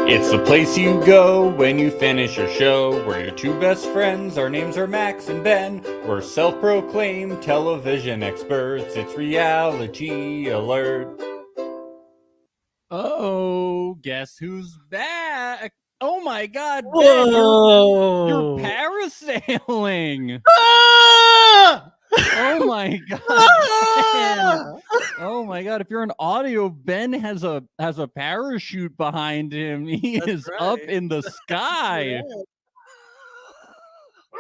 It's the place you go when you finish your show. We're your two best friends. Our names are Max and Ben. We're self-proclaimed television experts. It's Reality Alert. Oh, guess who's back? Oh my God, Ben, you're parasailing. Oh my God. Ben. Oh my God. If you're an audio, Ben has a parachute behind him. He is up in the sky.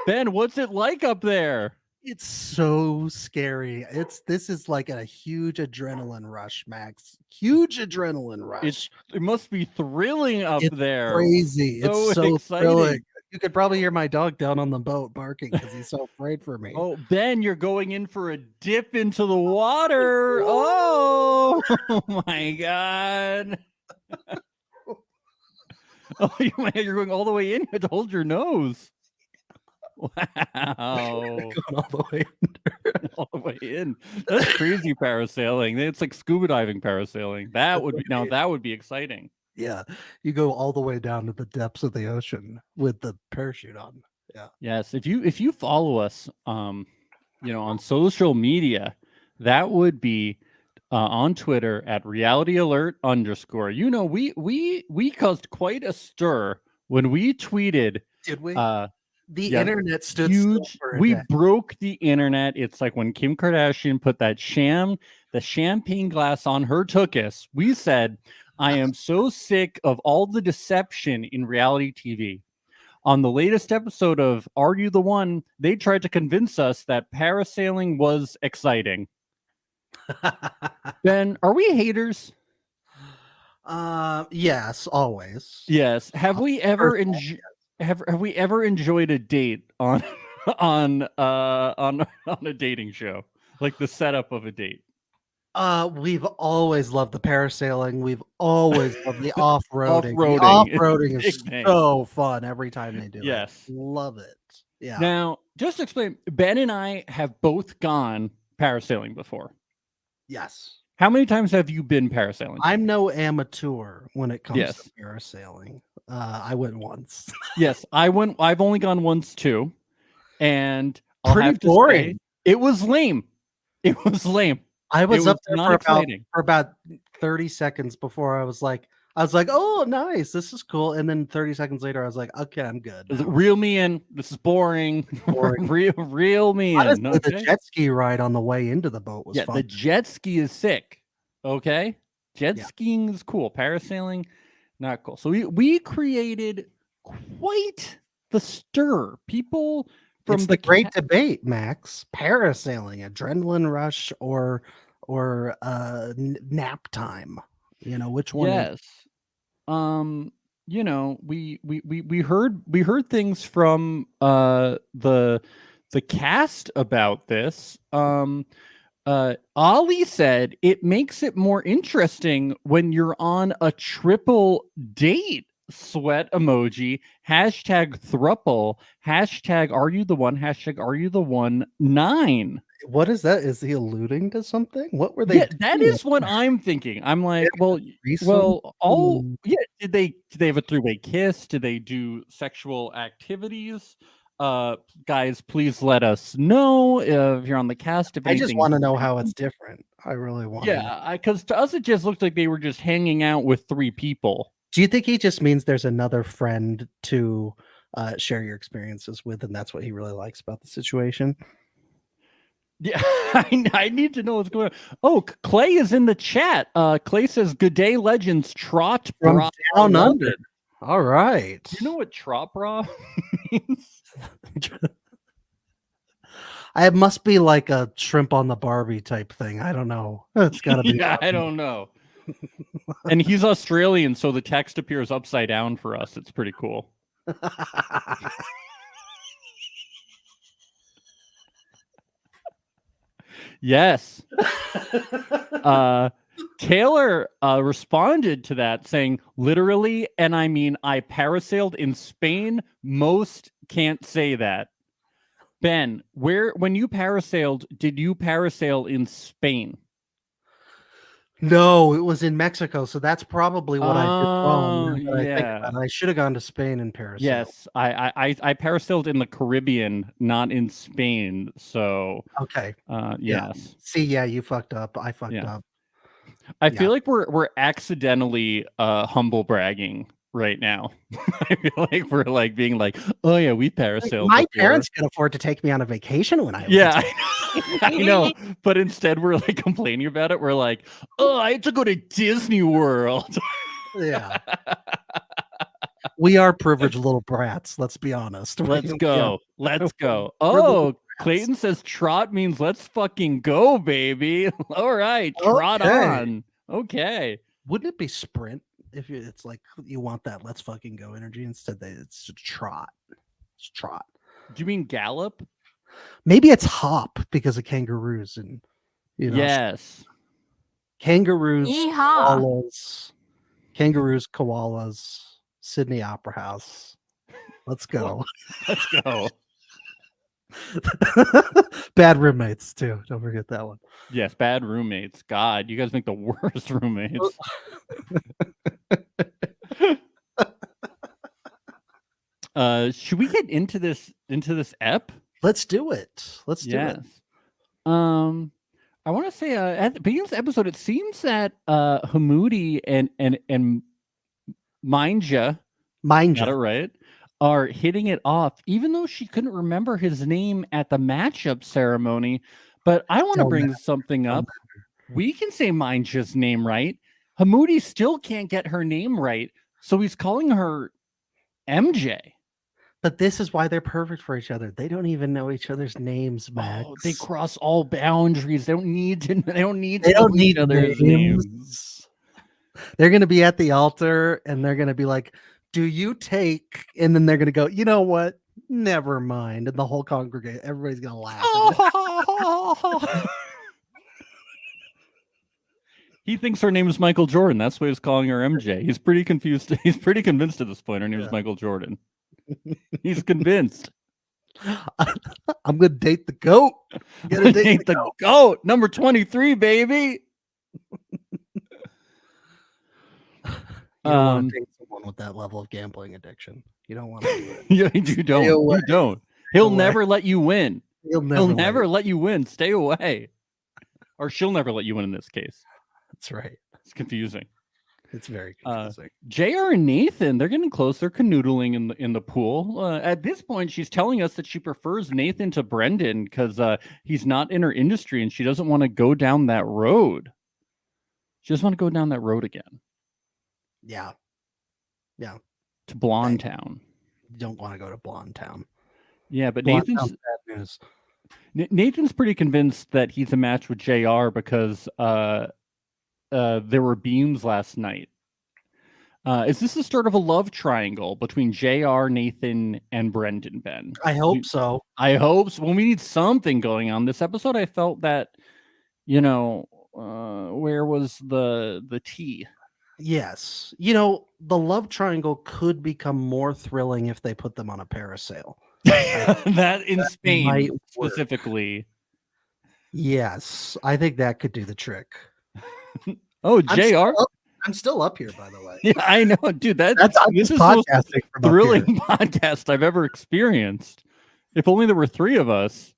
Ben, what's it like up there? It's so scary. This is like a huge adrenaline rush, Max. Huge adrenaline rush. It must be thrilling up It's there. crazy. So It's so exciting. thrilling. You could probably hear my dog down on the boat barking because he's so afraid for me. Oh, Ben, you're going in for a dip into the water. Oh my God. Oh, you're going all the way in. You have to hold your nose. Wow. Going all the way all the way in. That's crazy parasailing. It's like scuba diving parasailing. That would be exciting. Yeah, you go all the way down to the depths of the ocean with the parachute on. Yeah. Yes, if you follow us on social media, that would be on Twitter at @realityalert_. We caused quite a stir when we tweeted. Did we? The Yeah, internet stood huge. still for a We day. broke the internet. It's like when Kim Kardashian put the champagne glass on her tuchus. We said, I am so sick of all the deception in reality TV. On the latest episode of Are You the One, they tried to convince us that parasailing was exciting. Ben, are we haters? Yes, always. Yes. Have we ever have we ever enjoyed a date on a dating show, like the setup of a date? We've always loved the parasailing. We've always loved the off-roading. Off-roading. The off-roading is Big thing. so fun every time they do it. Yes. Love it. Yeah. Now, just to explain, Ben and I have both gone parasailing before. Yes. How many times have you been parasailing? I'm no amateur when it comes Yes. to parasailing. I went once. Yes, I've only gone once too, and I'll Pretty have to boring. say, it was lame. It was lame. I was up there not exciting. for about 30 seconds before I was like, oh, nice. This is cool. And then 30 seconds later, I was like, okay, I'm good. now. Reel me in. This is boring. Boring. Reel me in. Honestly, Okay? the jet ski ride on the way into the boat was fun. The jet ski is sick. Okay, jet skiing is cool. Parasailing, not cool. So we created quite the stir. People from It's the great debate, Max. Parasailing, adrenaline rush, or nap time. You know which one? Yes. We heard things from the cast about this. Ollie said it makes it more interesting when you're on a triple date. Sweat emoji, hashtag thruple, hashtag are you the one, hashtag are you the one 9. What is that? Is he alluding to something? What were they? Yeah, that is what I'm thinking. I'm like, did they have a three-way kiss? Did they do sexual activities? Guys, please let us know if you're on the cast. I just want to know how it's different. I really want. Yeah, because to us it just looked like they were just hanging out with 3 people. Do you think he just means there's another friend to share your experiences with, and that's what he really likes about the situation? Yeah, I need to know what's going on. Oh, Clay is in the chat. Clay says, "Good day, legends. Trot From bra down under." All right. Do you know what trot bra means? It must be like a shrimp on the Barbie type thing. I don't know. It's got to be. Yeah, I don't know. And he's Australian, so the text appears upside down for us. It's pretty cool. Yes. Taylor responded to that saying, literally, and I mean, I parasailed in Spain. Most can't say that. Ben, when you parasailed, did you parasail in Spain? No, it was in Mexico, so that's probably what I did wrong. Oh, Now that I think yeah. about it. I should have gone to Spain and parasailed. Yes, I parasailed in the Caribbean, not in Spain. So, Okay. Yeah. yes, See, yeah, you fucked up. I fucked yeah. up. I Yeah. feel like we're accidentally humble bragging right now. I feel like we're like being like, oh yeah, we parasailed. My before." parents could afford to take me on a vacation when I was a Yeah, kid. I know. But instead, we're like complaining about it. We're like, oh, I had to go to Disney World. Yeah. We are privileged little brats, let's be honest. Let's We are. go. Let's go. We're little Oh, brats. Clayton says trot means let's fucking go, baby. All right, trot Okay. on. Okay. Wouldn't it be sprint if it's like you want that let's fucking go energy instead it's a trot. It's trot. Do you mean gallop? Maybe it's hop because of kangaroos and Yes. kangaroos, Yeehaw. koalas, Sydney Opera House. Let's go. Let's go. Bad roommates too. Don't forget that one. Yes, bad roommates. God, you guys make the worst roommates. Should we get into this ep? Let's do it. Let's do it. I want to say at the beginning of the episode, it seems that Hamoudi and Mindja, Mind got it you. right, are hitting it off, even though she couldn't remember his name at the matchup ceremony. But I want to Don't bring matter. something Don't up. We can say Mindja's name right. Hamoudi still can't get her name right, so he's calling her MJ. But this is why they're perfect for each other. They don't even know each other's names, Max. Oh, they cross all boundaries. They don't need to. They don't need. They to don't know need each other's names. names. They're gonna be at the altar and they're gonna be like, "Do you take?" And then they're gonna go, "You know what? Never mind." And the whole congregation, everybody's gonna laugh. He thinks her name is Michael Jordan. That's why he's calling her MJ. He's pretty confused. He's pretty convinced at this point her name is Michael Jordan. He's convinced. I'm gonna date the goat. Gonna date the goat. goat. Number 23, baby. You don't want to date someone with that level of gambling addiction. You don't want to do it. Yeah, you don't. away. You don't. He'll away. never let you win. He'll He'll never. never let you win. Stay away. Or she'll never let you win in this case. That's right. It's confusing. It's very confusing. JR and Nathan, they're getting close. They're canoodling in the pool. At this point, she's telling us that she prefers Nathan to Brendan because he's not in her industry and she doesn't want to go down that road. She doesn't want to go down that road again. Yeah. To Blonde Town. You don't want to go to Blonde Town. Yeah, but Blonde Nathan's Town's bad news. Nathan's pretty convinced that he's a match with JR because there were beams last night. Is this the start of a love triangle between JR, Nathan, and Brendan, Ben? I hope so. I hope so. When we need something going on this episode, I felt that, where was the tea? Yes. The love triangle could become more thrilling if they put them on a parasail. That in Spain might work. specifically. Yes. I think that could do the trick. Oh, I'm JR? still up- I'm still up here, by the way. Yeah, I know, dude. I'm This just is the most podcasting from up thrilling here. podcast I've ever experienced. If only there were 3 of us.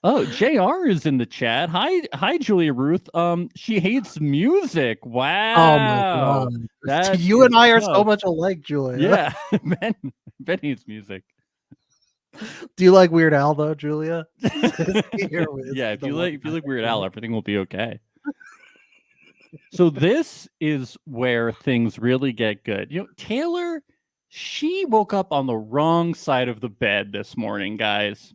Oh, JR is in the chat. Hi, Julia Ruth. She hates music. Wow. Oh my god. That's You and I are so tough. much alike, Julia. Yeah, Ben hates music. Do you like Weird Al though, Julia? Yeah, if you like Weird Al, everything will be okay. So this is where things really get good. Taylor, she woke up on the wrong side of the bed this morning, guys.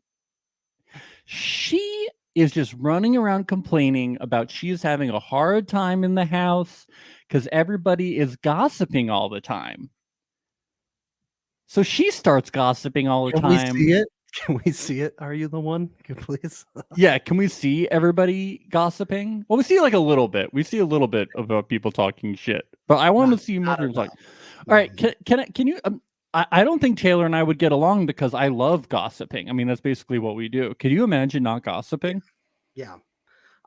She is just running around complaining about she's having a hard time in the house because everybody is gossiping all the time. So she starts gossiping all the Can time. we see it? Can we see it? Are you the one? Please. Yeah, can we see everybody gossiping? Well, we see like a little bit. We see a little bit about people talking shit, but I want to see more people talk. All right, can you? I don't think Taylor and I would get along because I love gossiping. I mean, that's basically what we do. Can you imagine not gossiping? Yeah.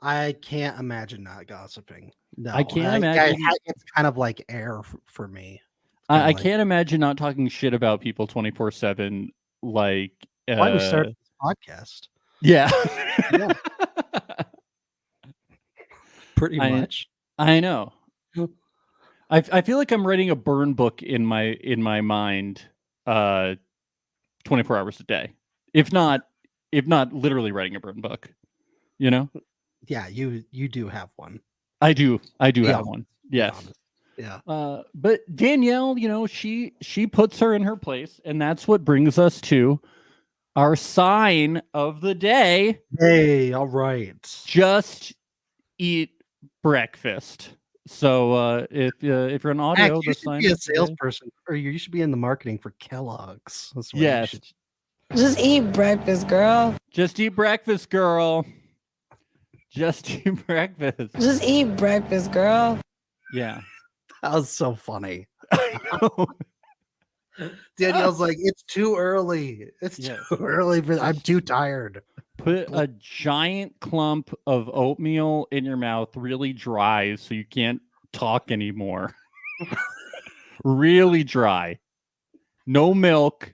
I can't imagine not gossiping. No, I can't imagine. It's kind of like air for me. Kinda I like can't imagine not talking shit about people 24/7. Like, why we started this podcast. yeah. Yeah. Pretty I much. I know. I feel like I'm writing a burn book in my mind, 24 hours a day. If not literally writing a burn book, you know? Yeah, you do have one. I do Be have honest, one. be Yes. honest. Yeah. But Danielle, she puts her in her place, and that's what brings us to our sign of the day. Hey, all right. Just eat breakfast. So if you're an audio, Max, you the should sign be a of the day- salesperson, or you should be in the marketing for Kellogg's. That's what you Yes. should. Just eat breakfast, girl. Just eat breakfast, girl. Just eat breakfast. Just eat breakfast, girl. Yeah. That was so funny. Danielle's like, it's too early. It's Yes. too early. I'm too tired. Put a giant clump of oatmeal in your mouth, really dry, so you can't talk anymore. Really dry. No milk.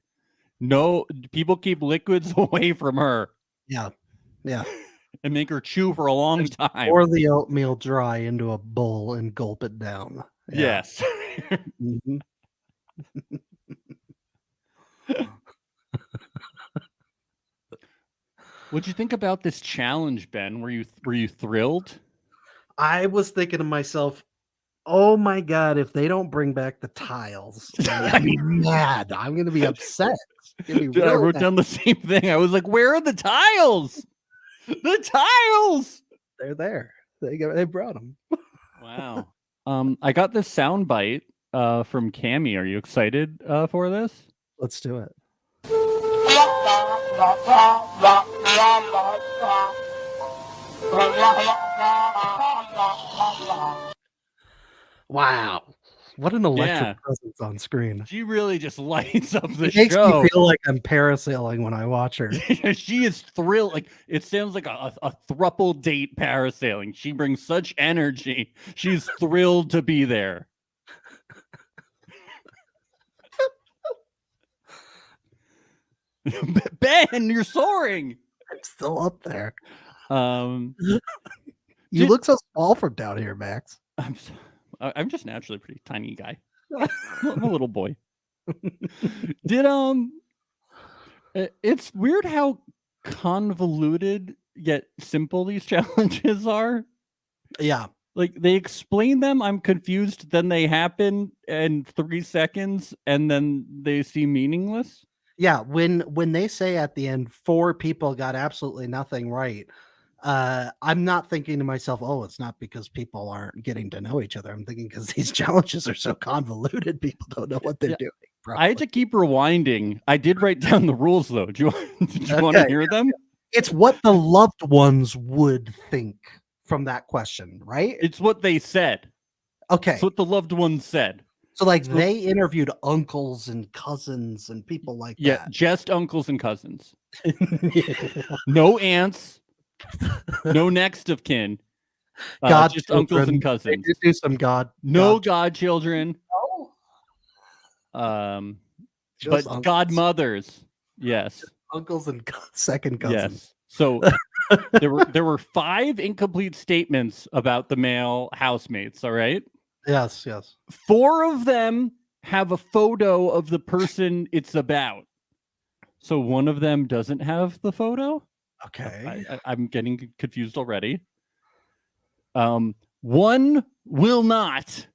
No, people keep liquids away from her Yeah. Yeah. and make her chew for a long time. Pour the oatmeal dry into a bowl and gulp it down. Yeah. Yes. Mhm. What'd you think about this challenge, Ben? Were you thrilled? I was thinking to myself, oh my God, if they don't bring back the tiles, I'm gonna be mad. I'm going to be upset. It's gonna be Dude, I real wrote mad. down the same thing. I was like, where are the tiles? The tiles. They're there. They brought them. Wow. I got this sound bite from Cammy. Are you excited for this? Let's do it. Wow. What an electric Yeah. presence on screen. She really just lights up the It makes show. me feel like I'm parasailing when I watch her. She is thrilled. Like, it sounds like a thruple date parasailing. She brings such energy. She's thrilled to be there. Ben, you're soaring. I'm still up there. Um, You Did- look so small from down here, Max. I'm just naturally a pretty tiny guy. I'm a little boy. Did it's weird how convoluted yet simple these challenges are. Yeah. Like, they explain them, I'm confused, then they happen in 3 seconds, and then they seem meaningless. Yeah. When they say at the end 4 people got absolutely nothing right, I'm not thinking to myself, oh, it's not because people aren't getting to know each other. I'm thinking because these challenges are so convoluted, people don't know what they're Yeah. doing. I had to keep rewinding. I did write down the rules, though. Did you want to Okay, hear them? It's what the loved ones would think from that question, right? It's what they said. Okay. It's what the loved ones said. So like they interviewed uncles and cousins and people like Yeah, just uncles and cousins. that. No aunts. No next of kin. Just uncles and They cousins. did do some No godchildren. just But uncles, godmothers. Yes. uncles and second cousins. Yes. So there were 5 incomplete statements about the male housemates, all right? Yes, yes. 4 of them have a photo of the person it's about. So one of them doesn't have the photo. Okay. I'm getting confused already. One will not.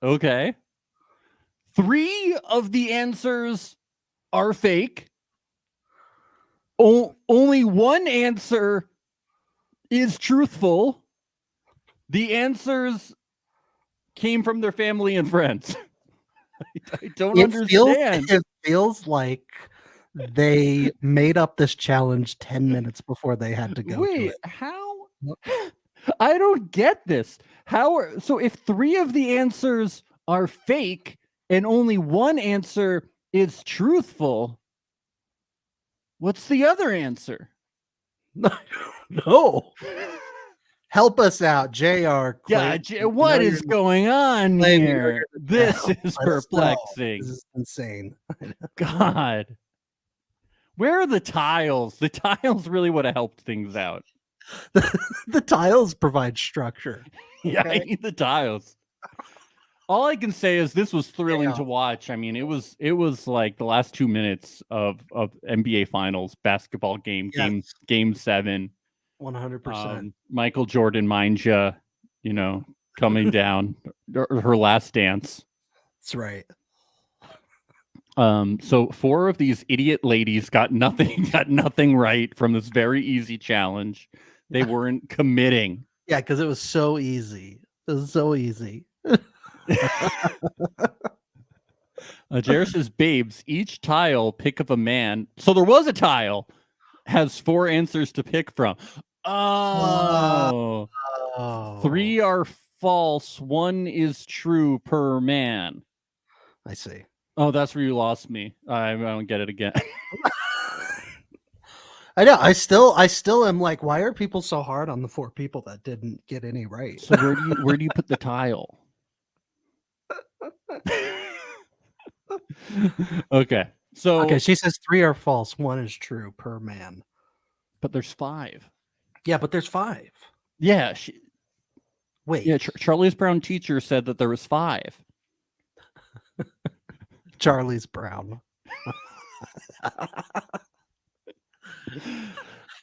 Okay. 3 of the answers are fake. Only one answer is truthful. The answers came from their family and friends. I don't understand. It feels like they made up this challenge 10 minutes before they had to go to Wait, it. how? I don't get this. So if 3 of the answers are fake and only one answer is truthful, what's the other answer? No. Help us out, JR. Yeah, Clayton. what is going on Clay, here? This is Let us know. perplexing. This is insane. God. Where are the tiles? The tiles really would have helped things out. The tiles provide structure. Yeah, I Okay. need the tiles. All I can say is this was thrilling to watch. I mean, it was like the last 2 minutes of NBA Finals basketball game, Yes. game 7. 100%. Michael Jordan, mind ya, coming down her last dance. That's right. So 4 of these idiot ladies got nothing right from this very easy challenge. They weren't committing. Yeah, because it was so easy. It was so easy. Jared says, babes, each tile pick of a man. So there was a tile, has 4 answers to pick from. Oh. 3 are false. 1 is true per man. I see. Oh, that's where you lost me. I don't get it again. I know. I still am like, why are people so hard on the 4 people that didn't get any right? So where do you put the tile? Okay. So Okay, she says 3 are false, 1 is true per man. but there's 5. Yeah, but there's 5. Yeah, Wait. yeah. Charlie's Brown teacher said that there was 5. Charlie's Brown.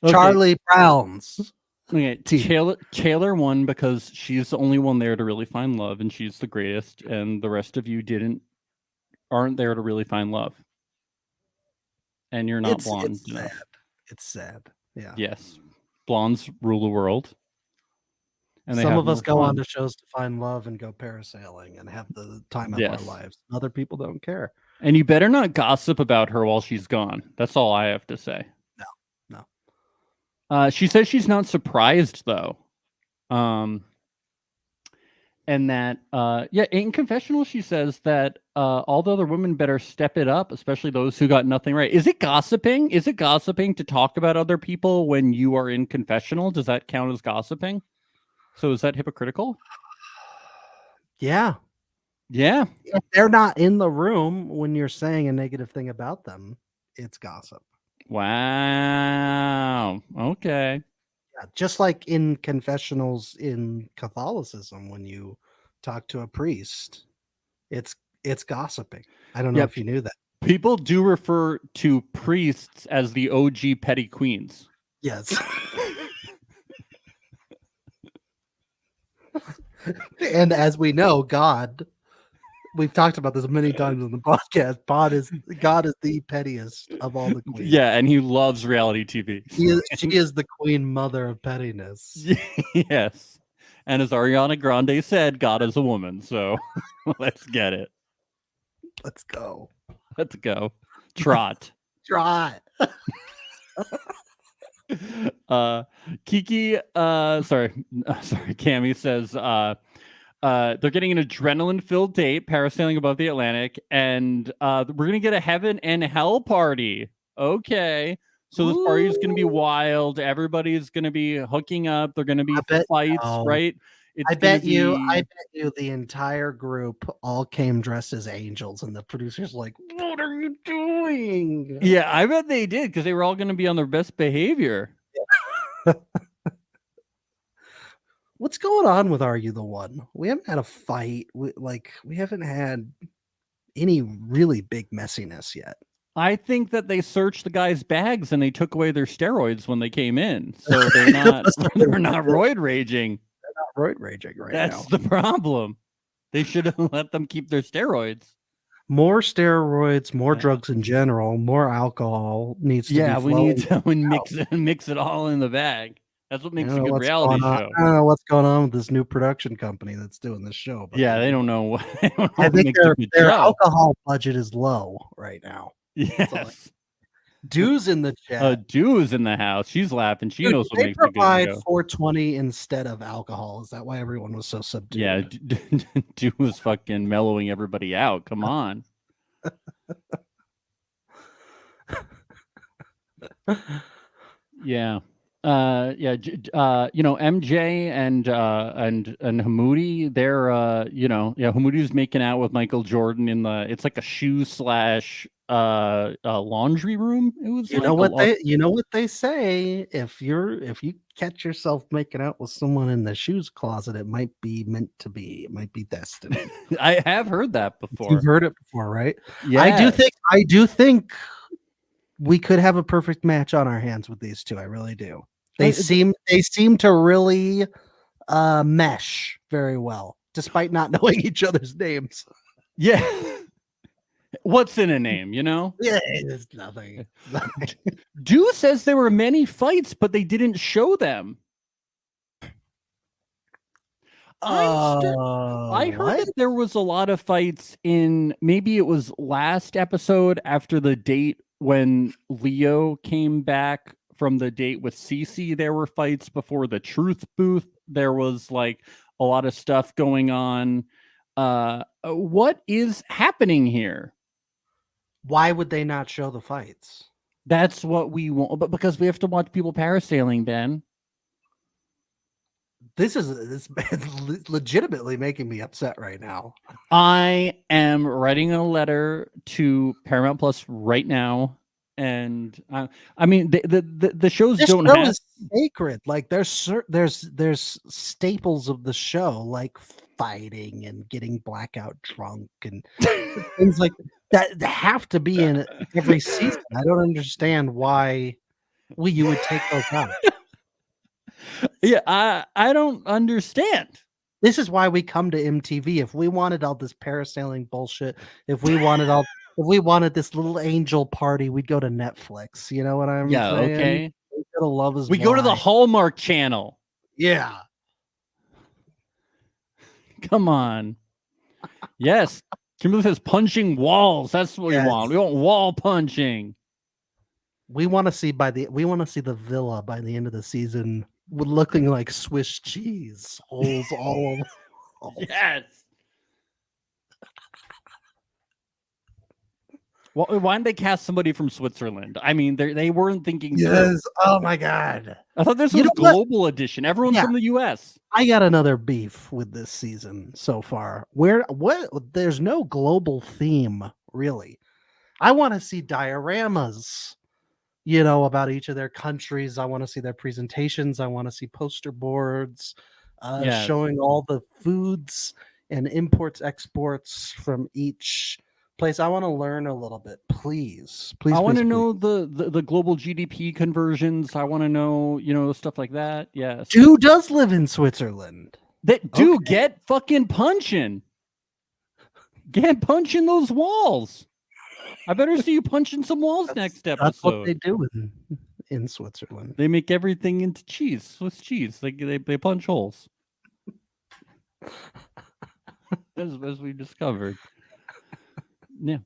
Okay. Charlie Brown's. Okay, teacher. Taylor won because she's the only one there to really find love, and she's the greatest, and the rest of you aren't there to really find love. And you're not blonde. It's sad. It's sad. Yeah. Yes. Blondes rule the world. And some of us go on to shows to find love and go parasailing and have the time of our lives. Other people don't care. And you better not gossip about her while she's gone. That's all I have to say. No. She says she's not surprised though. And that in confessional she says that all the other women better step it up, especially those who got nothing right. Is it gossiping? Is it gossiping to talk about other people when you are in confessional? Does that count as gossiping? So is that hypocritical? Yeah. Yeah. If they're not in the room when you're saying a negative thing about them, it's gossip. Wow. Okay. Yeah, just like in confessionals in Catholicism, when you talk to a priest, it's gossiping. I don't know if you knew that. People do refer to priests as the OG petty queens. Yes. And as we know, God, we've talked about this many times on the podcast. God is the pettiest of all the queens. Yeah, and he loves reality TV. She is the queen mother of pettiness. Yes. And as Ariana Grande said, God is a woman. So let's get it. Let's go. Let's go. Trot. Trot. Kiki Cammy says they're getting an adrenaline filled date parasailing above the Atlantic, and we're gonna get a heaven and hell party. Okay, so this party is gonna be wild. Everybody's gonna be hooking up. They're gonna be fights, right? I bet you the entire group all came dressed as angels, and the producers like, what are you doing? Yeah, I bet they did because they were all going to be on their best behavior. What's going on with Are You the One? We haven't had a fight. We haven't had any really big messiness yet. I think that they searched the guys' bags and they took away their steroids when they came in, so they're not roid raging. Roid raging right now. That's the problem. They should have let them keep their steroids. More steroids, more drugs in general, more alcohol needs to be we need to mix it all in the bag. That's what makes a good reality show. I don't know what's going on with this new production company that's doing this show. But they don't know. I think their alcohol budget is low right now. Yes. Dew's in the chat. Dew is in the house. She's laughing. She knows what makes it good. They provide 420 instead of alcohol. Is that why everyone was so subdued? Yeah, Dew was fucking mellowing everybody out. Come on. Yeah. MJ and Hamoudi, they're Hamoudi's making out with Michael Jordan in it's like a shoe slash laundry room. It was You know what they say, if you catch yourself making out with someone in the shoes closet, it might be meant to be. It might be destiny. I have heard that before. You've heard it before, right? Yeah. I do think we could have a perfect match on our hands with these two. I really do. They seem to really mesh very well, despite not knowing each other's names. Yeah. What's in a name, you know? Yeah, it's nothing. Dew says there were many fights, but they didn't show them. I heard that there was a lot of fights in, maybe it was last episode after the date when Leo came back from the date with Cece. There were fights before the truth booth. There was like a lot of stuff going on. What is happening here? Why would they not show the fights? That's what we want, but because we have to watch people parasailing, Ben. This is legitimately making me upset right now. I am writing a letter to Paramount Plus right now, and I mean the shows This don't show have is sacred. Like there's staples of the show, like fighting and getting blackout drunk and things like that have to be in every season. I don't understand why you would take those out. Yeah, I don't understand. This is why we come to MTV. If we wanted all this parasailing bullshit, if we wanted this little angel party, we'd go to Netflix. You know what I'm saying? Okay. We go to Love Is We go to the Blind. Hallmark Channel. Yeah. Come on. Yes. Kimberly says punching walls. That's what we want. We want wall punching. We want to see the villa by the end of the season looking like Swiss cheese. Holes all over. Yes. Well, why didn't they cast somebody from Switzerland? I mean, they weren't thinking. Yes. Oh my God. I thought this was Global Edition. Everyone's from the U.S. I got another beef with this season so far. There's no global theme, really. I want to see dioramas, about each of their countries. I want to see their presentations. I want to see poster boards showing all the foods and imports, exports from each place. I want to learn a little bit, please. I want to know the global GDP conversions. I want to know, stuff like that. Yes. Who does live in Switzerland? Get fucking punching. Get punching those walls. I better see you punching some walls next episode. That's what they do in Switzerland. They make everything into cheese, Swiss cheese. They punch holes. as we discovered. Yeah.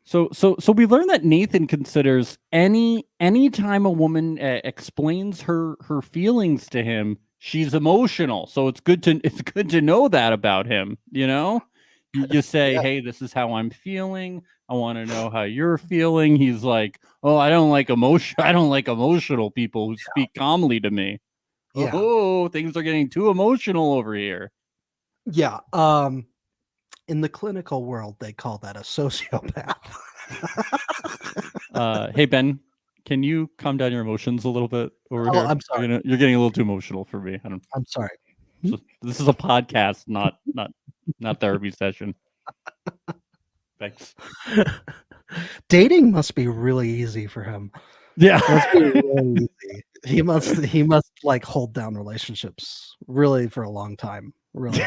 So we learned that Nathan considers any time a woman explains her feelings to him, she's emotional. So it's good to know that about him. You say, hey, this is how I'm feeling. I want to know how you're feeling. He's like, oh, I don't like emotional people who speak calmly to me. Yeah. Oh, things are getting too emotional over here. Yeah. In the clinical world, they call that a sociopath. Hey, Ben, can you calm down your emotions a little bit over here? I'm sorry. You're getting a little too emotional for me. I'm sorry. So, this is a podcast, not therapy session. Thanks. Dating must be really easy for him. Yeah. Really easy. He must like hold down relationships really for a long time. Really.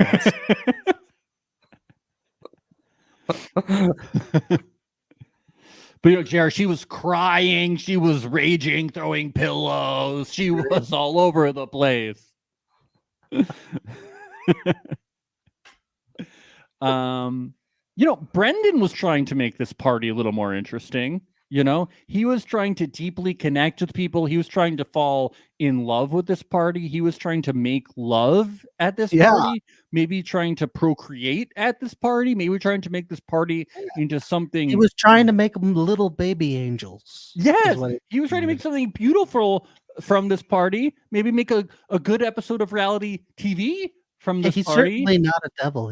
But JR, she was crying, she was raging, throwing pillows, she was all over the place. Brendan was trying to make this party a little more interesting. He was trying to deeply connect with people. He was trying to fall in love with this party. He was trying to make love at this party, maybe trying to procreate at this party, maybe trying to make this party into something. He was trying to make them little baby angels. Yes, he was trying to make something beautiful from this party. Maybe make a good episode of reality TV from this He's party. certainly not a devil.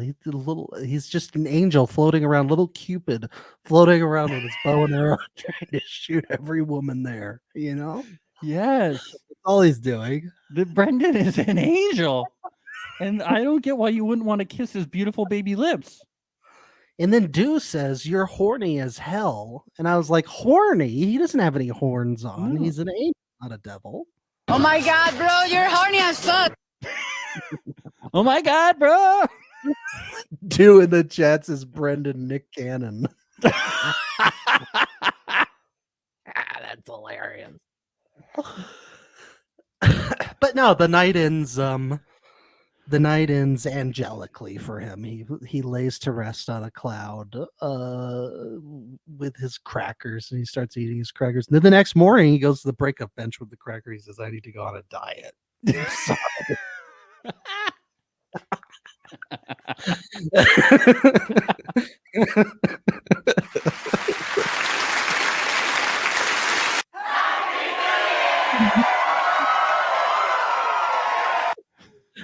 He's just an angel floating around, little Cupid floating around with his bow and arrow, trying to shoot every woman there. Yes, That's all he's doing. Brendan is an angel. And I don't get why you wouldn't want to kiss his beautiful baby lips. And then Dew says, "You're horny as hell." And I was like, horny? He doesn't have any horns on. No. He's an angel, not a devil. Oh my God, bro, you're horny as fuck. Oh my God, bro. Dew in the chat says Brendan Nick Cannon. That's hilarious. But no, the night ends angelically for him. He lays to rest on a cloud with his crackers, and he starts eating his crackers. And then the next morning he goes to the breakup bench with the cracker. He says, "I need to go on a diet."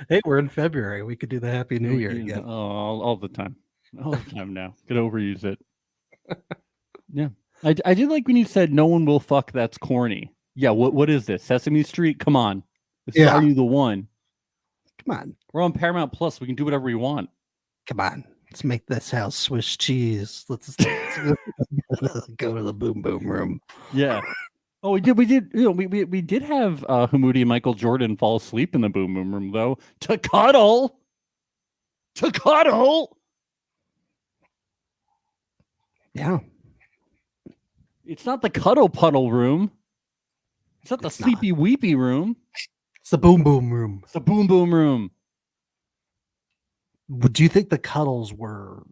Hey, we're in February. We could do the Happy New Year again. All the time. All the time now. Could overuse it. Yeah. I did like when you said no one will fuck that's corny. Yeah, what is this? Sesame Street? Come on. Yeah. Are you the one? Come on. We're on Paramount Plus. We can do whatever we want. Come on. Let's make this house Swiss cheese. Let's go to the boom boom room. Yeah. Oh, we did. You know, we did have Hamoudi and Michael Jordan fall asleep in the boom boom room though to cuddle. Yeah. It's not the cuddle puddle room. It's not the It's not. sleepy weepy room. It's the boom boom room. It's the boom boom room. Do you think the cuddles were,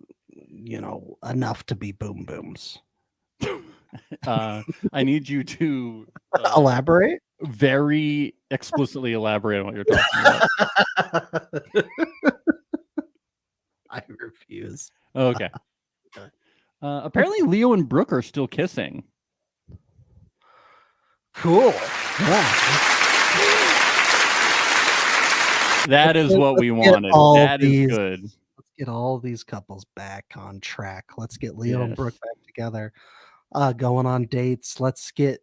enough to be boom booms? I need you to Elaborate? very explicitly elaborate on what you're talking about. I refuse. Okay. Okay. Apparently, Leo and Brooke are still kissing. Cool. Yeah. That is what we Let's get wanted. all That is these- good. Let's get all these couples back on track. Let's get Leo and Yes. Brooke back together, going on dates. Let's get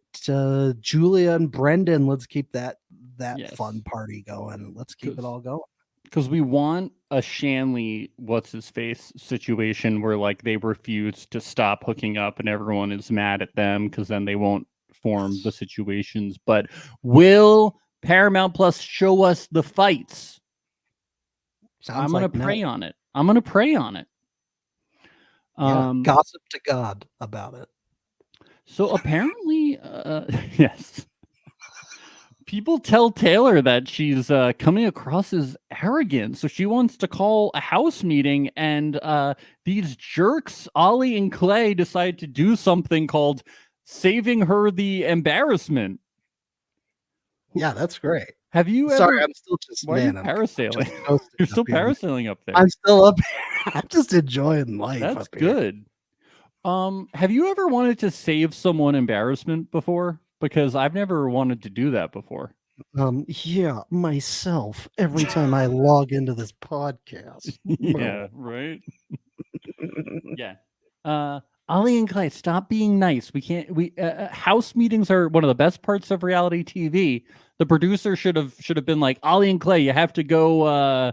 Julia and Brendan. Let's keep that Yes. fun party going. Let's keep it Cause- all going. Because we want a Shanley, what's his face situation where like they refuse to stop hooking up and everyone is mad at them because then they won't form the situations. But will Paramount Plus show us the fights? Sounds I'm gonna like no. pray on it. I'm gonna pray on it. Yeah, gossip to God about it. So apparently, yes. People tell Taylor that she's coming across as arrogant. So she wants to call a house meeting, and these jerks, Ollie and Clay, decide to do something called saving her the embarrassment. Yeah, that's great. Have you Sorry, ever? I'm still just Why are you man. parasailing? just coasting You're still up here. parasailing up there. I'm still up here. I'm just enjoying life. That's up here. good. Have you ever wanted to save someone embarrassment before? Because I've never wanted to do that before. Yeah, myself. Every time I log into this podcast. Yeah, right. Yeah. Ollie and Clay, stop being nice. We can't. House meetings are one of the best parts of reality TV. The producer should have been like, Ollie and Clay, you have to go.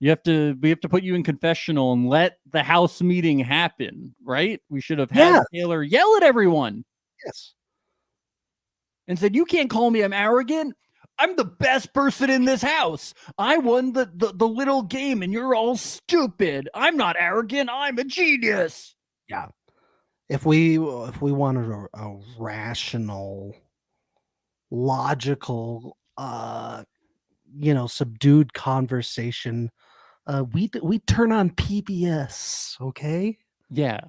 We have to put you in confessional and let the house meeting happen. Right? We should have had Yes. Taylor yell at everyone Yes. and said, "You can't call me. I'm arrogant. I'm the best person in this house. I won the little game, and you're all stupid. I'm not arrogant. I'm a genius." Yeah. If we wanted a rational, logical, subdued conversation, we turn on PBS, okay? Yeah.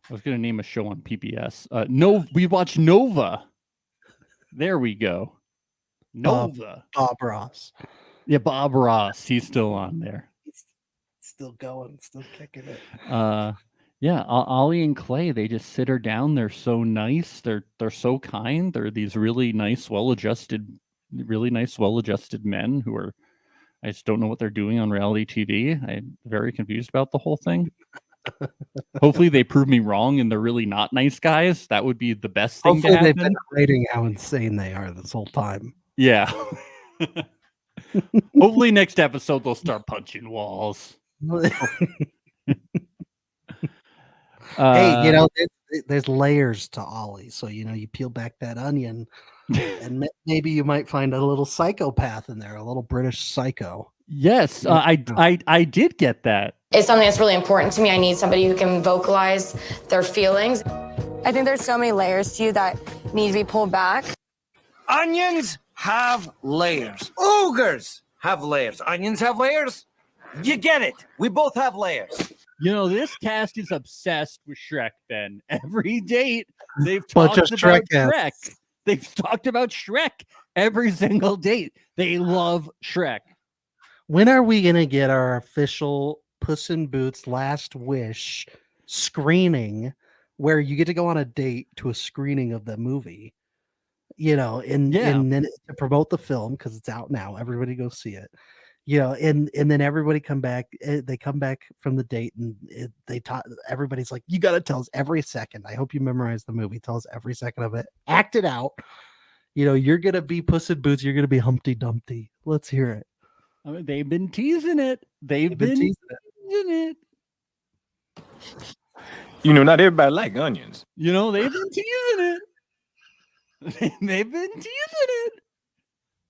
I was going to name a show on PBS. No, we watch Nova. There we go. Nova. Bob Ross. Yeah, Bob Ross. He's still on there. He's still going, still kicking it. Yeah, Ollie and Clay, they just sit her down. They're so nice. They're so kind. They're these really nice, well-adjusted men who are. I just don't know what they're doing on reality TV. I'm very confused about the whole thing. Hopefully, they prove me wrong and they're really not nice guys. That would be the best thing to Hopefully, they've happen. been hiding how insane they are this whole time. Yeah. Hopefully, next episode they'll start punching walls. Hey, there's layers to Ollie, so you peel back that onion, and maybe you might find a little psychopath in there, a little British psycho. Yes, I did get that. It's something that's really important to me. I need somebody who can vocalize their feelings. I think there's so many layers to you that need to be pulled back. Onions have layers. Ogres have layers. Onions have layers. You get it. We both have layers. This cast is obsessed with Shrek, Ben. Every date they've Bunch talked of about Shrek Shrek. They've talked about Shrek every single date. They love Shrek. When are we gonna get our official Puss in Boots Last Wish screening, where you get to go on a date to a screening of the movie? And then to promote the film because it's out now. Everybody go see it. And then everybody come back. They come back from the date and they talk. Everybody's like, "You got to tell us every second. I hope you memorize the movie. Tell us every second of it. Act it out. You're gonna be Puss in Boots. You're gonna be Humpty Dumpty. Let's hear it." I mean, they've been teasing it. They've been teasing it. Not everybody like onions. They've been teasing it. They've been teasing it.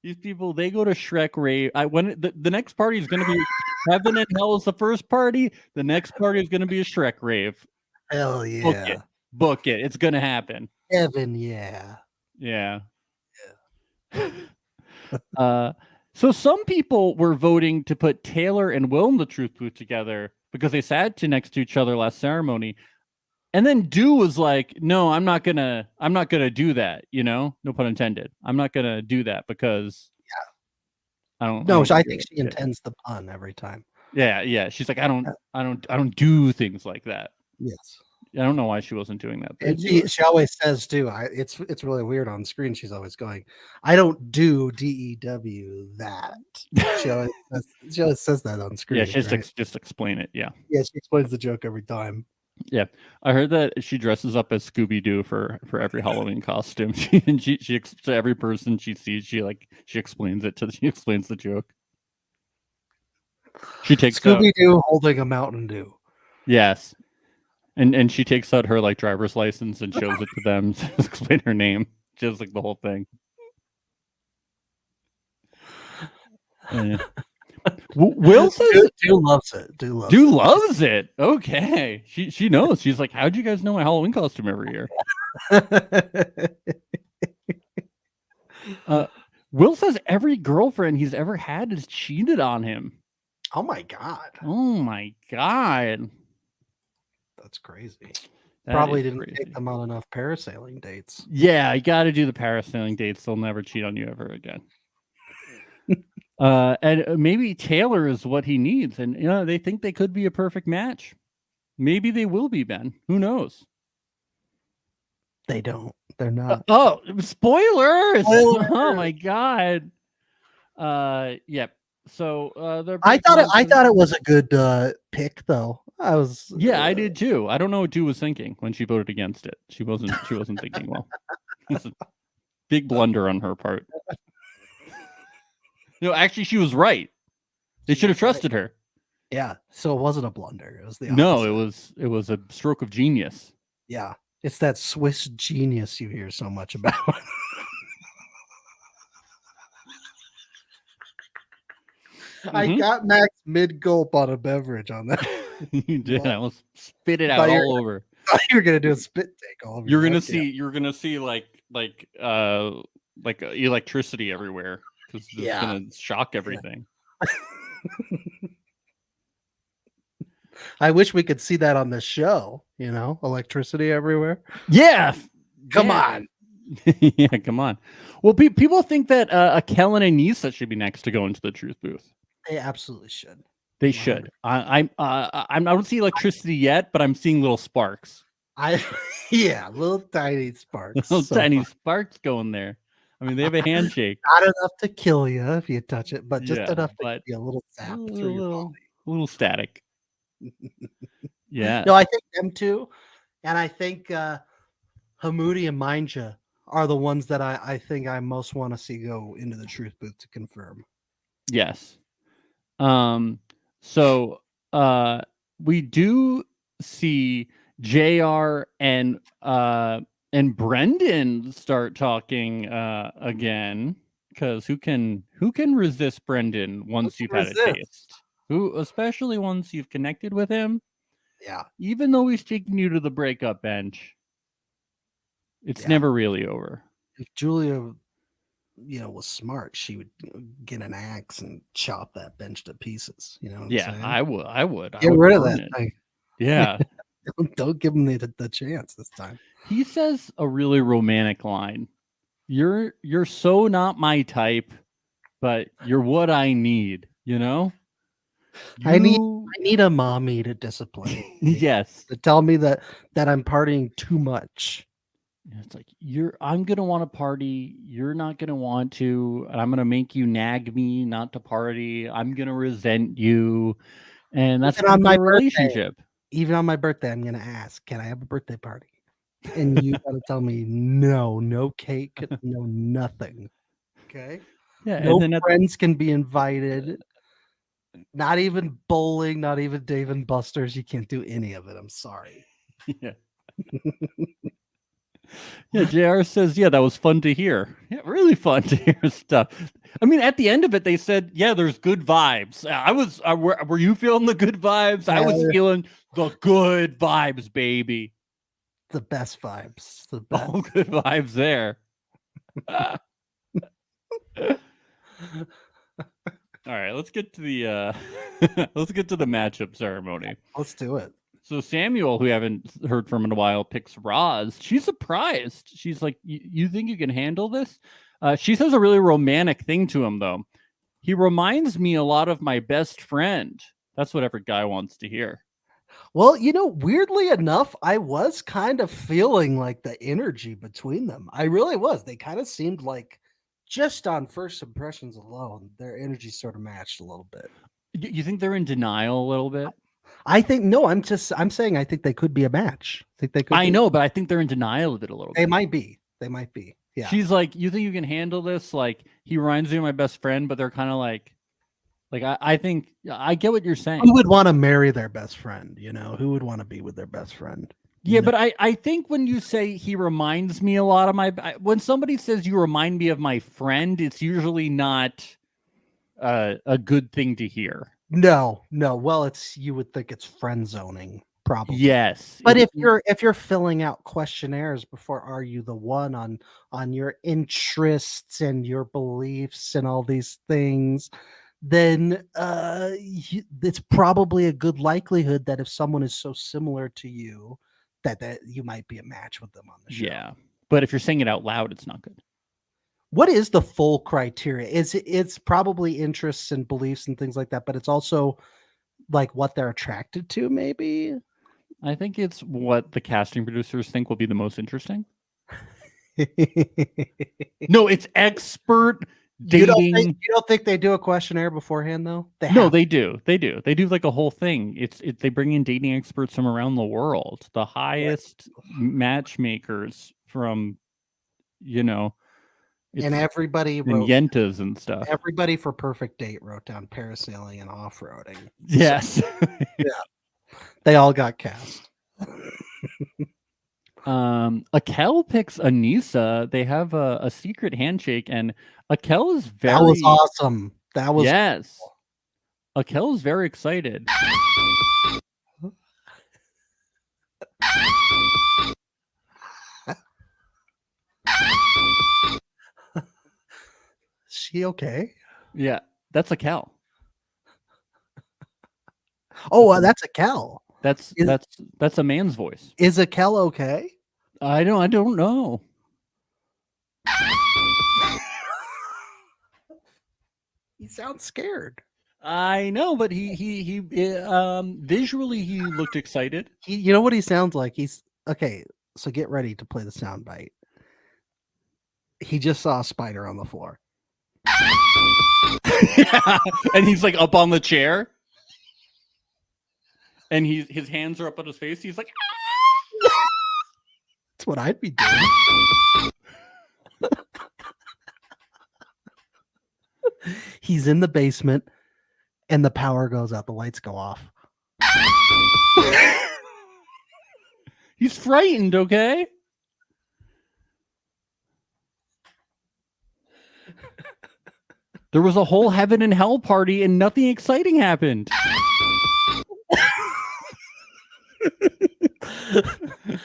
These people, they go to Shrek rave. When the next party is going to be Heaven and Hell is the first party. The next party is going to be a Shrek rave. Hell yeah! Book it. It's going to happen. Heaven, yeah. So some people were voting to put Taylor and Will in the Truth Booth together because they sat next to each other last ceremony. And then Do was like, "No, I'm not gonna do that." No pun intended. I'm not gonna do that because I don't. No, I think she intends the pun every time. Yeah. She's like, I don't do things like that. Yes. I don't know why she wasn't doing that. And she always says too. It's really weird on screen. She's always going, "I don't do DEW that." She always says that on screen. Yeah, just explain it. Yeah. Yeah, she explains the joke every time. Yeah, I heard that she dresses up as Scooby-Doo for every Halloween costume. She to every person she sees, she explains it she explains the joke. She takes Scooby-Doo holding a Mountain Dew. Yes, and she takes out her driver's license and shows it to them to explain her name, just the whole thing. Will says Do loves it. Do loves it. Okay, she knows. She's like, "How'd you guys know my Halloween costume every year?" Will says every girlfriend he's ever had has cheated on him. Oh my god! That's crazy. Probably didn't take them on enough parasailing dates. Yeah, you got to do the parasailing dates. They'll never cheat on you ever again. And maybe Taylor is what he needs, and they think they could be a perfect match. Maybe they will be, Ben. Who knows? They don't. They're not. Spoilers! Oh my god. Yep. So I thought it was a good pick, though. I did too. I don't know what Du was thinking when she voted against it. She wasn't thinking well. It's a big blunder on her part. Actually, she was right. They should have trusted her. Yeah. So it wasn't a blunder. It was the opposite. No, it was a stroke of genius. Yeah. It's that Swiss genius you hear so much about. I got Max mid gulp on a beverage on that. You did. I almost spit it out all over. You were gonna do a spit take all over. You're gonna see like electricity everywhere because it's gonna shock everything. I wish we could see that on the show. Electricity everywhere. Yeah. Come on. Yeah, come on. Well, people think that Kellen and Nisa should be next to go into the Truth Booth. They absolutely should. They should. I don't see electricity yet, but I'm seeing little sparks. Yeah, little tiny sparks. Little So tiny sparks going there. I mean, they have a handshake. not enough to kill you if you touch it, but just Yeah, enough to but give you a little a zap through your little, body. little static. Yeah. No, I think them two, and I think Hamoudi and Mindja are the ones that I think I most want to see go into the truth booth to confirm. Yes. So we do see JR and Brendan start talking again, because who can resist Brendan once you've had a resist? taste? Who, especially once you've connected with him, Yeah. even though he's taking you to the breakup bench, it's Yeah. never really over. If Julia, was smart, she would get an axe and chop that bench to pieces. You know what I'm Yeah, saying? I would. Get would rid of burn that it. thing. Yeah. Don't give him the chance this time. He says a really romantic line. You're so not my type, but you're what I need, you know? I need a mommy to discipline me, Yes. to tell me that I'm partying too much. It's like I'm gonna want to party, you're not gonna want to, and I'm gonna make you nag me not to party. I'm gonna resent you. And that's Even on my a birthday. relationship. Even on my birthday, I'm gonna ask, can I have a birthday party? And you gotta tell me no cake, no nothing. Okay. Yeah. No And then friends can be invited. Not even bowling, not even Dave and Buster's. You can't do any of it. I'm sorry. yeah. Yeah, JR says, yeah, that was fun to hear. Yeah, really fun to hear stuff. I mean, at the end of it, they said, yeah, there's good vibes. Were you feeling the good vibes? I was feeling the good vibes, baby. The best vibes. The best. All good vibes there. All right, let's get to the matchup ceremony. Let's do it. So Samuel, who we haven't heard from in a while, picks Roz. She's surprised. She's like, "You think you can handle this?" She says a really romantic thing to him, though. He reminds me a lot of my best friend. That's what every guy wants to hear. Well, weirdly enough, I was kind of feeling like the energy between them. I really was. They kind of seemed like, just on first impressions alone, their energy sort of matched a little bit. You think they're in denial a little bit? I think no. I'm saying I think they could be a match. I think they could. I know, but I think they're in denial of it a little bit. They might be. They might be. Yeah. She's like, "You think you can handle this?" Like, he reminds me of my best friend, but they're kind of like I think I get what you're saying. Who would want to marry their best friend? Who would want to be with their best friend? Yeah, but I think when you say he reminds me a lot of when somebody says you remind me of my friend, it's usually not a good thing to hear. No. Well, you would think it's friend zoning, probably. Yes, but if you're filling out questionnaires before "Are you the one" on your interests and your beliefs and all these things, then it's probably a good likelihood that if someone is so similar to you, that you might be a match with them on the show. Yeah, but if you're saying it out loud, it's not good. What is the full criteria? It's probably interests and beliefs and things like that, but it's also like what they're attracted to, maybe. I think it's what the casting producers think will be the most interesting. No, it's expert dating. You don't think they do a questionnaire beforehand, though? They do. They do like a whole thing. They bring in dating experts from around the world, the highest matchmakers from, and everybody wrote Yentas and stuff. Everybody for Perfect Date wrote down parasailing and off-roading. Yes. Yeah. They all got cast. Akel picks Anissa. They have a secret handshake, and Akel is very. That was awesome. That was yes. Akel is very excited. She okay? Yeah, that's Akel. Oh, that's Akel. That's a man's voice. Is Akel okay? I don't know. He sounds scared. I know, but he visually he looked excited. You know what he sounds like? He's okay. So get ready to play the sound bite. He just saw a spider on the floor. Yeah. And he's like up on the chair. And his hands are up on his face. He's like, That's what I'd be doing. He's in the basement and the power goes out, the lights go off. he's frightened, okay? There was a whole heaven and hell party and nothing exciting happened.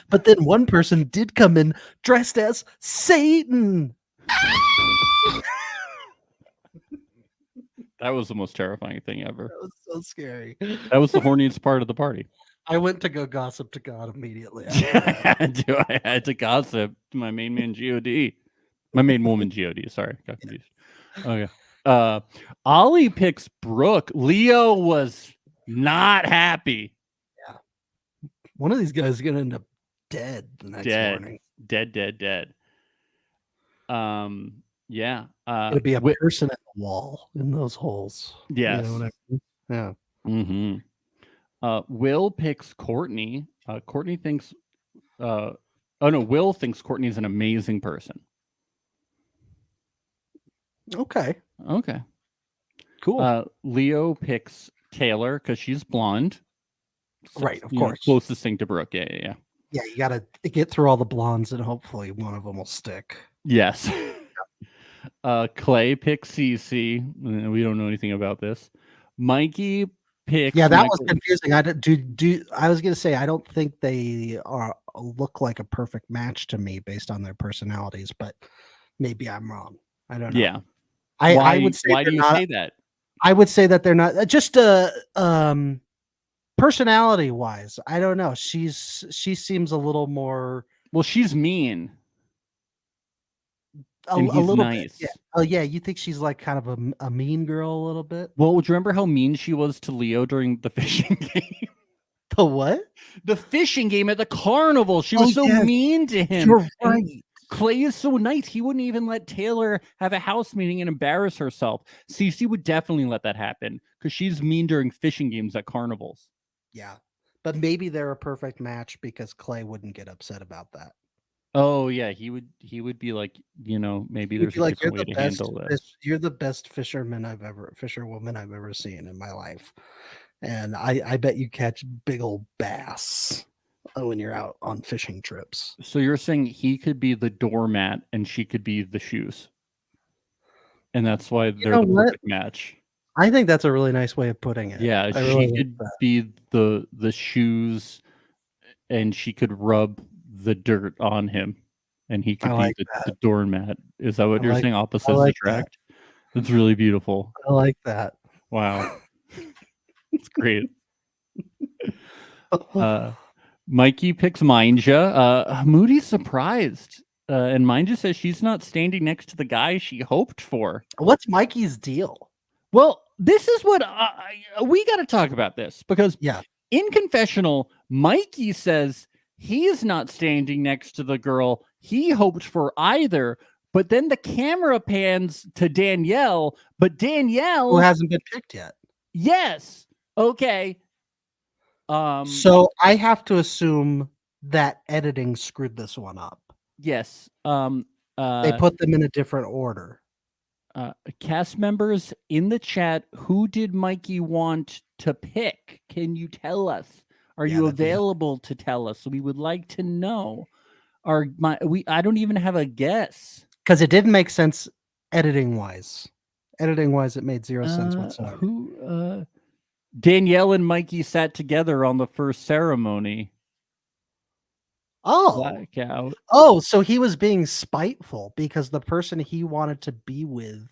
But then one person did come in dressed as Satan. That was the most terrifying thing ever. That was so scary. That was the horniest part of the party. I went to go gossip to God immediately. I had to gossip to my main man God. My main woman God. Sorry, got confused. Okay. Ollie picks Brooke. Leo was not happy. One of these guys is gonna end up dead the next morning. Dead. Yeah. It'd be a person at the wall in those holes. Yes. You know what I mean? Yeah. Mm-hmm. Will picks Courtney. Courtney thinks Will thinks Courtney's an amazing person. Okay. Cool. Leo picks Taylor because she's blonde. So, Right, of course. Closest thing to Brooke. Yeah. Yeah, you gotta get through all the blondes and hopefully one of them will stick. Yes. Clay picks Cece. We don't know anything about this. Mikey picks. Yeah, that Michael. was confusing. I was gonna say I don't think they look like a perfect match to me based on their personalities, but maybe I'm wrong. I don't know. Yeah. I would say why do you not, say that? I would say that they're not just personality wise. I don't know. She seems a little more. Well, she's mean. A little nice. bit. Yeah. Oh yeah, you think she's like kind of a mean girl a little bit? Well, do you remember how mean she was to Leo during the fishing game? The what? The fishing game at the carnival. She was so mean to him. You're right. And Clay is so nice. He wouldn't even let Taylor have a house meeting and embarrass herself. Cece would definitely let that happen because she's mean during fishing games at carnivals. Yeah. But maybe they're a perfect match because Clay wouldn't get upset about that. Oh yeah, he would be like, maybe He'd there's be a like, different way to handle this. You're the best fisherwoman I've ever seen in my life. And I bet you catch big old bass when you're out on fishing trips. So you're saying he could be the doormat and she could be the shoes. And that's why they're the perfect match. I think that's a really nice way of putting it. Yeah, she could be the shoes and she could rub the dirt on him and he could be the doormat. Is that what you're saying? Opposites attract? That's really beautiful. I like that. Wow. It's great. Mikey picks Mindja. Moody's surprised. And Mindja says she's not standing next to the guy she hoped for. What's Mikey's deal? Well, this is what we got to talk about this because in confessional, Mikey says he's not standing next to the girl he hoped for either. But then the camera pans to Danielle, but Danielle who hasn't been picked yet. Yes. Okay. So I have to assume that editing screwed this one up. Yes. They put them in a different order. Cast members in the chat, who did Mikey want to pick? Can you tell us? Are you available to tell us? We would like to know. I don't even have a guess. Because it didn't make sense editing wise. Editing wise, it made zero sense whatsoever. Danielle and Mikey sat together on the first ceremony. Oh, so he was being spiteful because the person he wanted to be with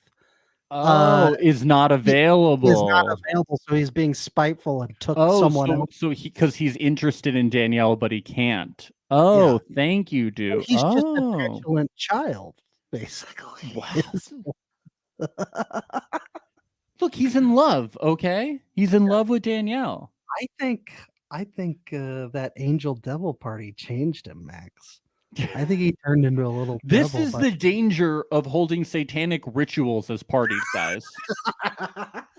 is not available. Is not available, so he's being spiteful and took someone else. So because he's interested in Danielle, but he can't. Oh, thank you, dude. He's just a petulant child, basically. Wow. Look, he's in love. Okay, he's in love with Danielle. I think that angel devil party changed him, Max. I think he turned into a little. This devil is by- the danger of holding satanic rituals as parties, guys.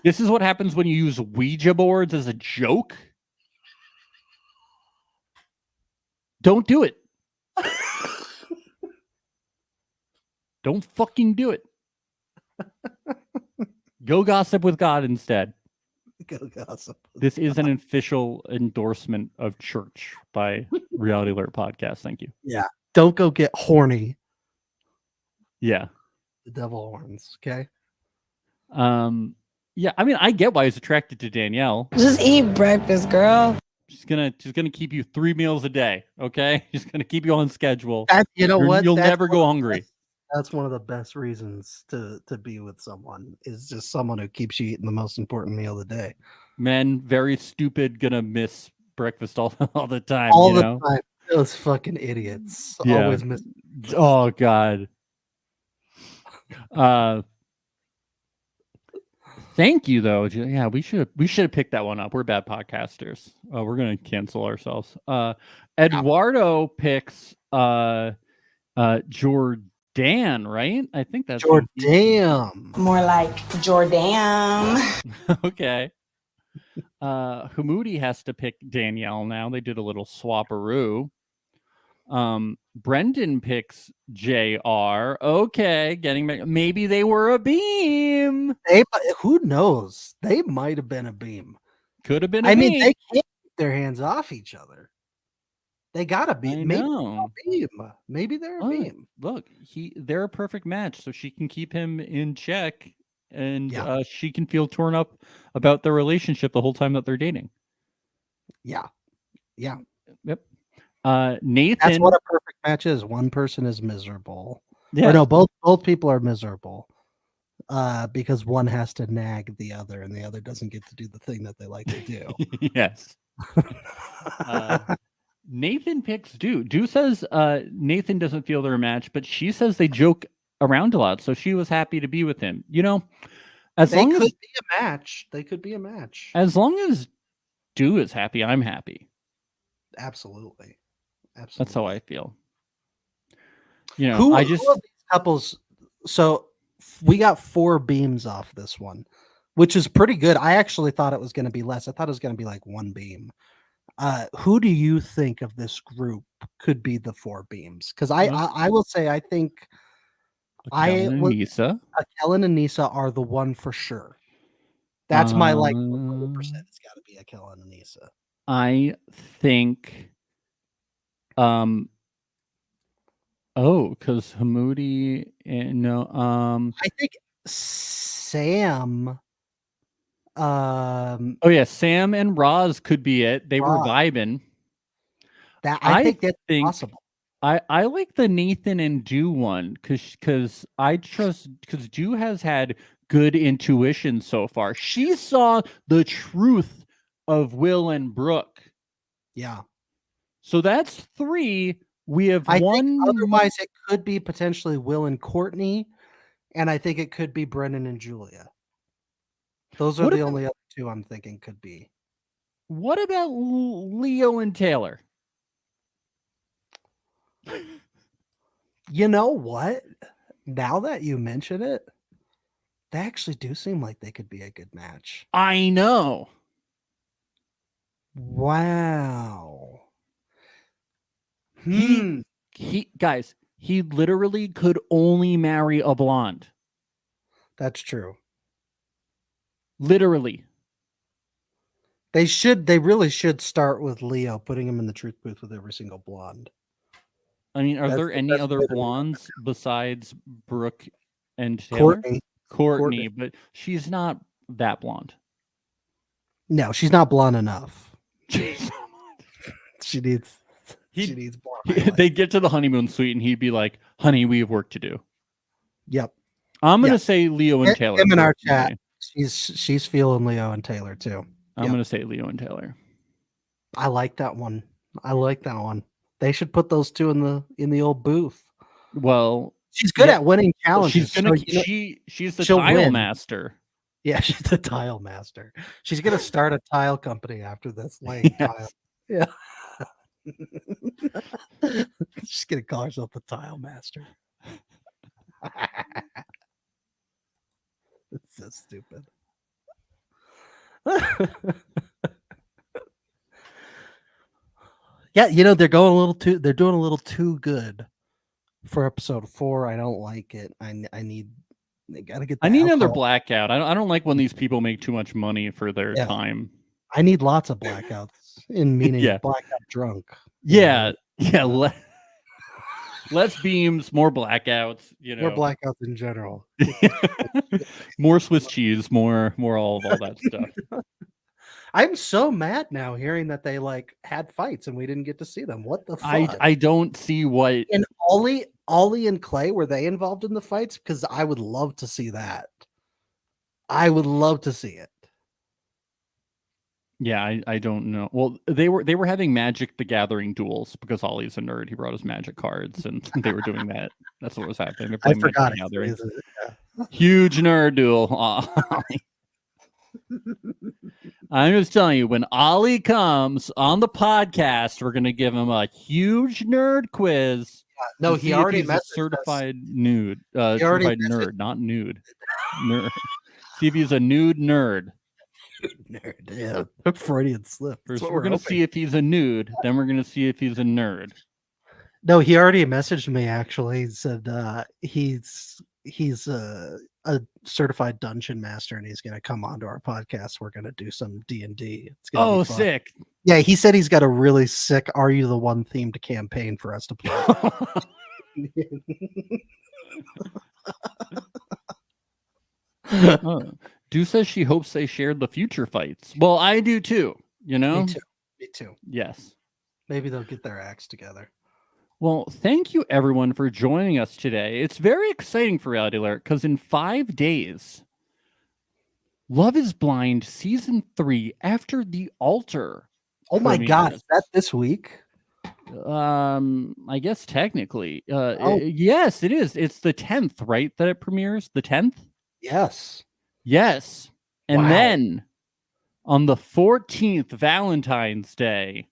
This is what happens when you use Ouija boards as a joke. Don't do it. Don't fucking do it. Go gossip with God instead. Go gossip. This is an official endorsement of church by Reality Alert Podcast. Thank you. Don't go get horny. Yeah. The devil horns. Okay. Yeah, I mean, I get why he's attracted to Danielle. Just eat breakfast, girl. She's gonna keep you 3 meals a day. Okay, she's gonna keep you on schedule. You know what? You'll That's never one go of the hungry. best- That's one of the best reasons to be with someone is just someone who keeps you eating the most important meal of the day. Men, very stupid, gonna miss breakfast all the time. All you the know? time. Those fucking idiots. Yeah. Always miss. Oh God. Thank you though. Yeah, we should have picked that one up. We're bad podcasters. We're gonna cancel ourselves. Eduardo picks Jordan, right? I think that's Jordan. More like Jordan. okay. Hamudi has to pick Danielle now. They did a little swapperoo. Brendan picks JR. Okay, getting back. Maybe they were a beam. Who knows? They might have been a beam. Could have been a I beam. mean, they can't keep their hands off each other. They gotta be. I Maybe know. they're a beam. Maybe they're a Look, beam. Look, they're a perfect match, so she can keep him in check, and Yeah. she can feel torn up about their relationship the whole time that they're dating. Yeah. Yeah. Yep. Nathan. That's what a perfect match is. One person is miserable. Yeah. Or no, both people are miserable. Because one has to nag the other and the other doesn't get to do the thing that they like to do. Yes. Nathan picks Dew. Dew says Nathan doesn't feel they're a match, but she says they joke around a lot, so she was happy to be with him. You know, as They long could as be a match. They could be a match. Dew is happy, I'm happy. Absolutely. Absolutely. That's how I feel. You know, Who I of just these couples? So we got 4 beams off this one, which is pretty good. I actually thought it was going to be less. I thought it was going to be like 1 beam. Who do you think of this group could be the 4 beams? Because I will say I think Nisa. Kellen and Nisa are the one for sure. That's my 100%. It's got to be Kellen and Nisa. I think because Hamudi I think Sam. Oh yeah, Sam and Roz could be it. They were Roz. vibing. I think that's possible. I like the Nathan and Dew one because I trust because Dew has had good intuition so far. She saw the truth of Will and Brooke. Yeah. So that's 3. We have I one. think otherwise it could be potentially Will and Courtney, and I think it could be Brennan and Julia. Those are What the about- only other 2 I'm thinking could be. What about Leo and Taylor? You know what? Now that you mention it, they actually do seem like they could be a good match. I know. Wow. He guys, he literally could only marry a blonde. That's true. Literally. They really should start with Leo, putting him in the truth booth with every single blonde. I mean, are That's there the any best other way to do it. blondes besides Brooke and Taylor? Courtney. Courtney, but she's not that blonde. No, she's not blonde enough. She needs He- blonde. highlights. They get to the honeymoon suite and he'd be like, "Honey, we have work to do." Yep. I'm gonna Yeah. say Leo and Taylor. Him in our personally. chat. She's feeling Leo and Taylor too. I'm Yep. gonna say Leo and Taylor. I like that one. They should put those 2 in the old booth. Well, She's good Yeah. at winning challenges. she's gonna so, you know, she's the she'll tile win. master. Yeah, she's the tile master. She's gonna start a tile company after this, laying tile. Yes. Yeah. She's gonna call herself the tile master. It's so stupid. Yeah, they're doing a little too good for episode 4. I don't like it. They gotta get the I need another alcohol. blackout. I don't like when these people make too much money for their Yeah. time. I need lots of blackouts, in meaning Yeah. blackout drunk. Yeah, less beams, more blackouts. More blackouts in general. More Swiss cheese, more all of all that stuff. I'm so mad now hearing that they had fights and we didn't get to see them. What the fuck? I don't see what. And Ollie and Clay, were they involved in the fights? Because I would love to see that. I would love to see it. Yeah, I don't know. Well, they were having Magic the Gathering duels because Ollie's a nerd. He brought his Magic cards, and they were doing that. That's what was happening. They're I playing forgot Magic it. the Gathering. Yeah. Huge nerd duel. Ollie. I'm just telling you, when Ollie comes on the podcast, we're gonna give him a huge nerd quiz. No, to he see if already he's a messaged us. certified nude. He already Certified nerd, not nude. Nerd. See if he's a nude nerd. Nerd, yeah. Freudian slip. That's First, what we're gonna hoping. see if he's a nude. Then we're gonna see if he's a nerd. No, he already messaged me. Actually, he said he's a certified dungeon master, and he's going to come onto our podcast. We're going to do some D&D. It's gonna Oh, be fun. sick! Yeah, he said he's got a really sick "Are You the One" themed campaign for us to play. Oh. Dew says she hopes they shared the future fights. Well, I do too. You know. Me too. Yes. Maybe they'll get their acts together. Well, thank you everyone for joining us today. It's very exciting for Reality Alert because in 5 days, Love is Blind Season 3 After the Altar. Oh my God, premieres. is that this week? I guess technically. Oh. Yes, it is. It's the 10th, right? That it premieres? The 10th? Yes. Yes. And Wow. then on the 14th, Valentine's Day,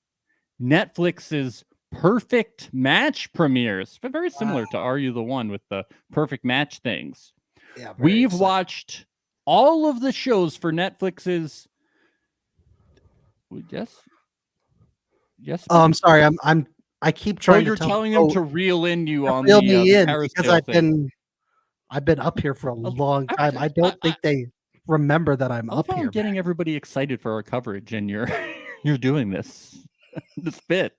Netflix's Perfect Match premieres. Very similar to Are You the One with the perfect match things. Yeah. very We've exciting. watched all of the shows for Netflix's. Yes. I'm sorry. I keep trying. You're to tell telling them to reel in you on reel the me in Paris because thing. I've been up here for a long I- time. I don't think they remember that I'm I love up how here. I'm getting everybody excited for our coverage, and you're you're doing this bit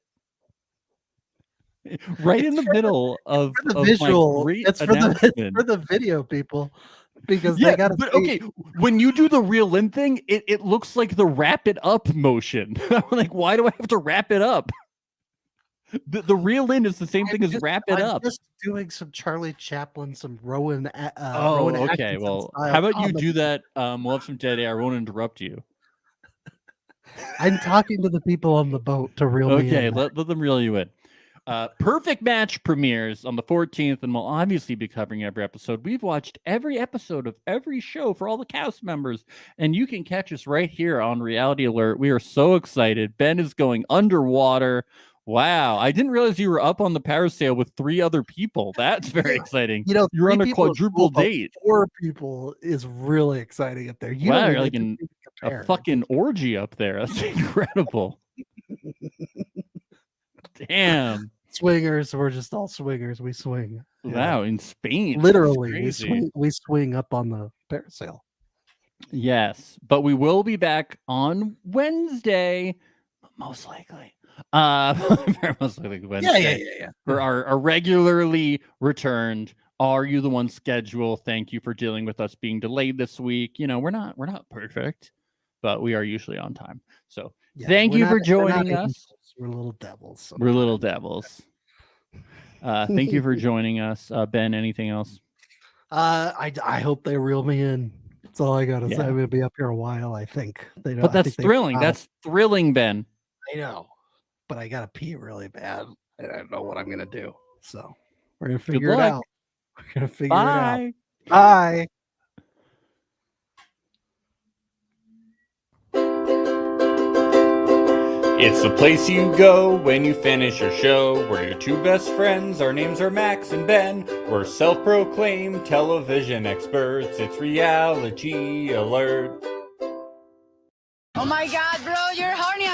right in the middle of for the of visual. My great It's for announcement. the video people because Yeah, they got to. but okay, when you do the reel in thing, it looks like the wrap it up motion. I'm like, why do I have to wrap it up? The reel in is the same thing as wrap it I'm up. just doing some Charlie Chaplin, some Rowan. Oh, Rowan okay. Atkinson Well, style how about you comedy. do that? We'll have some dead air. I won't interrupt you. I'm talking to the people on the boat to reel me Okay, in. let them reel you in. Perfect Match premieres on the 14th, and we'll obviously be covering every episode. We've watched every episode of every show for all the cast members, and you can catch us right here on Reality Alert. We are so excited. Ben is going underwater. Wow, I didn't realize you were up on the parasail with 3 other people. That's very exciting. You know, You're 3 on a people is quadruple cool, but date. 4 people is really exciting up there. You Wow, don't you're even like a compare. fucking orgy up there. That's incredible. Damn. Swingers. We're just all swingers. We swing. Yeah. Wow, in Spain. That's Literally, crazy. we swing up on the parasail. Yes, but we will be back on Wednesday, most likely. Very most likely Wednesday. Yeah. For our regularly returned Are You the One schedule. Thank you for dealing with us being delayed this week. You know, we're not perfect, but we are usually on time. So thank we're you for not- we're not joining us. angels, We're little devils. We're little devils. Thank you for joining us. Ben, anything else? I hope they reel me in. That's all I gotta say. Yeah. I'm gonna be up here a while. I think they know. But I that's think they thrilling. found- That's thrilling, Ben. I know, but I gotta pee really bad. I don't know what I'm gonna do. So we're gonna figure it luck. out. We're gonna figure it out. Bye. Bye. It's the place you go when you finish your show. We're your two best friends. Our names are Max and Ben. We're self-proclaimed television experts. It's Reality Alert. Oh my God, bro, you're horny